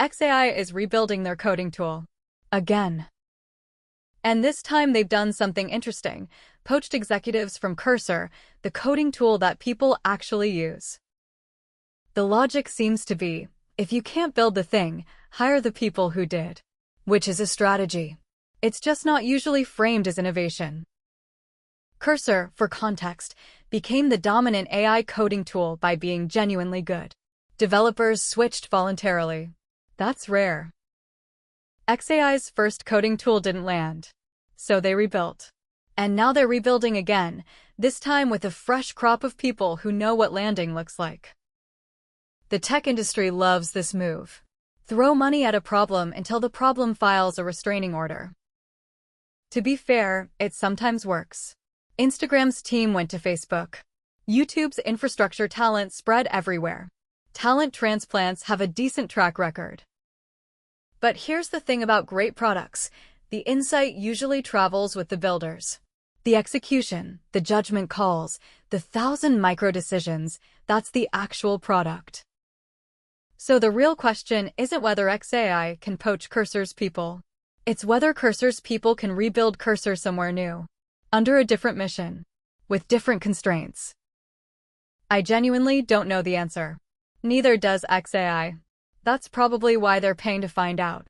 XAI is rebuilding their coding tool. Again. And this time they've done something interesting. Poached executives from Cursor, the coding tool that people actually use. The logic seems to be, if you can't build the thing, hire the people who did. Which is a strategy. It's just not usually framed as innovation. Cursor, for context, became the dominant AI coding tool by being genuinely good. Developers switched voluntarily. That's rare. XAI's first coding tool didn't land, so they rebuilt. And now they're rebuilding again, this time with a fresh crop of people who know what landing looks like. The tech industry loves this move. Throw money at a problem until the problem files a restraining order. To be fair, it sometimes works. Instagram's team went to Facebook. YouTube's infrastructure talent spread everywhere. Talent transplants have a decent track record. But here's the thing about great products. The insight usually travels with the builders. The execution, the judgment calls, the 1,000 micro-decisions, that's the actual product. So the real question isn't whether XAI can poach Cursor's people. It's whether Cursor's people can rebuild Cursor somewhere new, under a different mission, with different constraints. I genuinely don't know the answer. Neither does XAI. That's probably why they're paying to find out.